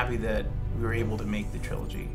happy that we were able to make the trilogy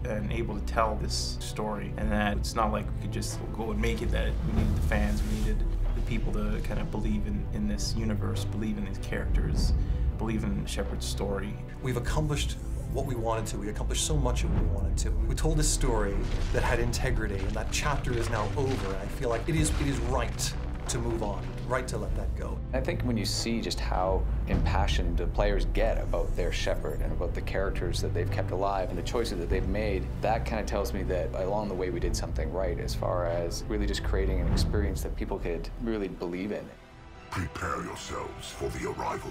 and able to tell this story, and that it's not like we could just go and make it, that we needed the fans, we needed the people to kind of believe in this universe, believe in these characters, believe in Shepard's story. We've accomplished what we wanted to. We accomplished so much of what we wanted to. We told a story that had integrity, and that chapter is now over, and I feel like it is right to move on, right to let that go. I think when you see just how impassioned the players get about their Shepard and about the characters that they've kept alive and the choices that they've made, that kind of tells me that along the way we did something right as far as really just creating an experience that people could really believe in. Prepare yourselves for the arrival.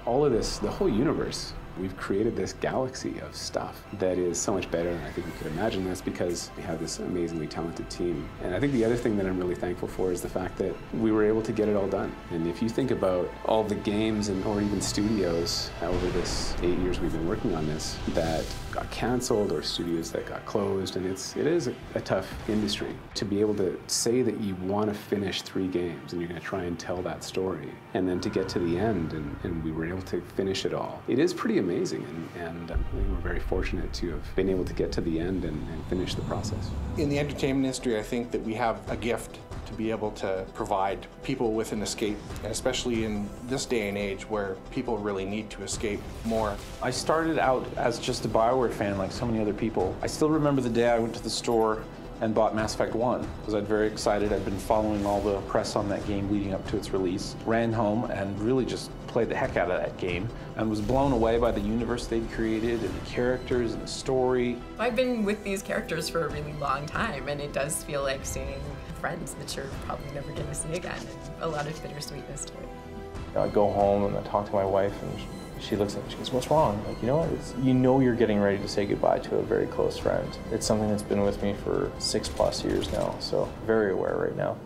All of this, the whole universe, we've created this galaxy of stuff that is so much better than I think we could imagine. That's because we have this amazingly talented team. And I think the other thing that I'm really thankful for is the fact that we were able to get it all done. And if you think about all the games or even studios over this 8 years we've been working on this that got canceled, or studios that got closed, and it is a tough industry. To be able to say that you want to finish 3 games and you're going to try and tell that story, and then to get to the end and we were able to finish it all, it is pretty amazing, and we're very fortunate to have been able to get to the end and finish the process. In the entertainment industry, I think that we have a gift to be able to provide people with an escape, and especially in this day and age where people really need to escape more. I started out as just a BioWare fan like so many other people. I still remember the day I went to the store and bought Mass Effect 1. I was very excited. I'd been following all the press on that game leading up to its release. Ran home and really just played the heck out of that game and was blown away by the universe they'd created and the characters and the story. I've been with these characters for a really long time, and it does feel like seeing friends that you're probably never going to see again, and a lot of bittersweetness to it. I go home and I talk to my wife, and she looks at me, she goes, "What's wrong?" Like, you know what? You know you're getting ready to say goodbye to a very close friend. It's something that's been with me for 6+ years now, so very aware right now.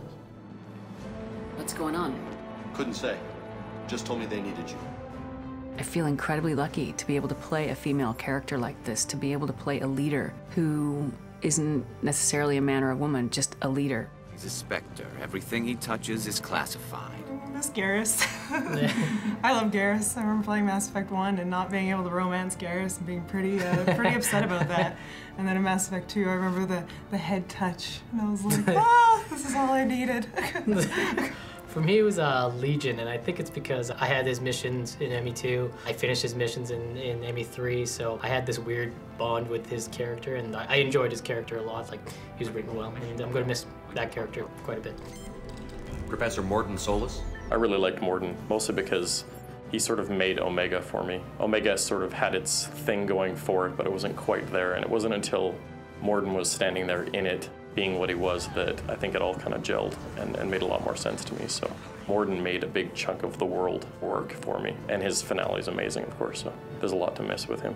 What's going on? Couldn't say. Just told me they needed you. I feel incredibly lucky to be able to play a female character like this, to be able to play a leader who isn't necessarily a man or a woman, just a leader. He's a Spectre. Everything he touches is classified. I miss Garrus. I love Garrus. I remember playing Mass Effect 1 and not being able to romance Garrus and being pretty upset about that. And then in Mass Effect 2, I remember the head touch. And I was like, ah, this is all I needed. For me, it was Legion, and I think it's because I had his missions in ME2. I finished his missions in ME3, so I had this weird bond with his character, and I enjoyed his character a lot. Like, he was written well, and I'm going to miss that character quite a bit. Professor Mordin Solus? I really liked Mordin, mostly because he sort of made Omega for me. Omega sort of had its thing going for it, but it wasn't quite there, and it wasn't until Mordin was standing there in it, being what he was, that I think it all kind of gelled and made a lot more sense to me. So Mordin made a big chunk of the world work for me, and his finale is amazing, of course, so there's a lot to miss with him.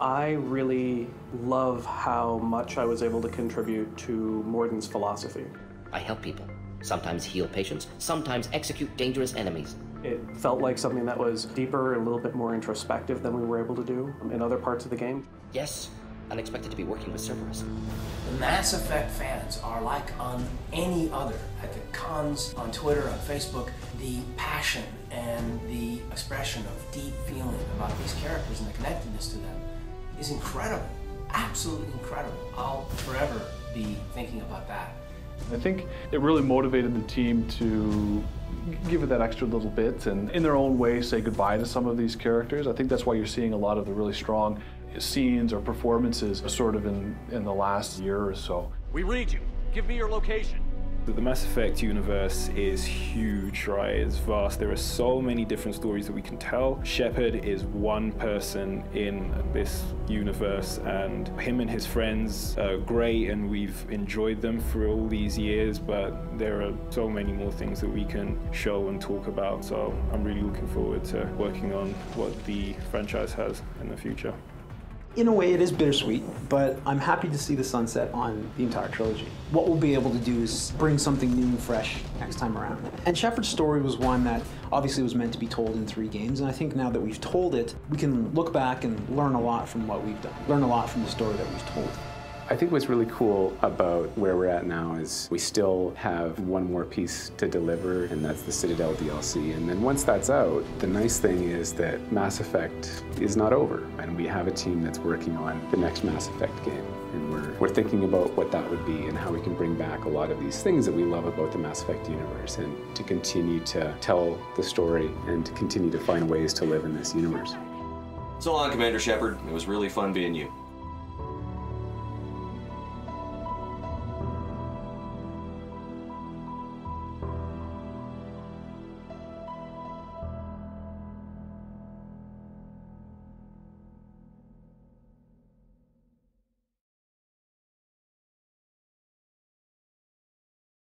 I really love how much I was able to contribute to Mordin's philosophy. I help people, sometimes heal patients, sometimes execute dangerous enemies. It felt like something that was deeper, a little bit more introspective than we were able to do in other parts of the game. Yes, unexpected to be working with Cerberus. The Mass Effect fans are like on any other. At the cons, on Twitter, on Facebook, the passion and the expression of deep feeling about these characters and the connectedness to them is incredible, absolutely incredible. I'll forever be thinking about that. I think it really motivated the team to give it that extra little bit and in their own way say goodbye to some of these characters. I think that's why you're seeing a lot of the really strong scenes or performances sort of in the last year or so. We read you. Give me your location. The Mass Effect universe is huge, right? It's vast. There are so many different stories that we can tell. Shepard is one person in this universe, and him and his friends are great, and we've enjoyed them for all these years, but there are so many more things that we can show and talk about. So I'm really looking forward to working on what the franchise has in the future. In a way, it is bittersweet, but I'm happy to see the sunset on the entire trilogy. What we'll be able to do is bring something new and fresh next time around. And Shepard's story was one that obviously was meant to be told in 3 games, and I think now that we've told it, we can look back and learn a lot from what we've done, learn a lot from the story that we've told. I think what's really cool about where we're at now is we still have one more piece to deliver, and that's the Citadel DLC. And then once that's out, the nice thing is that Mass Effect is not over, and we have a team that's working on the next Mass Effect game. And we're thinking about what that would be and how we can bring back a lot of these things that we love about the Mass Effect universe, and to continue to tell the story and to continue to find ways to live in this universe. So long, Commander Shepard. It was really fun being you.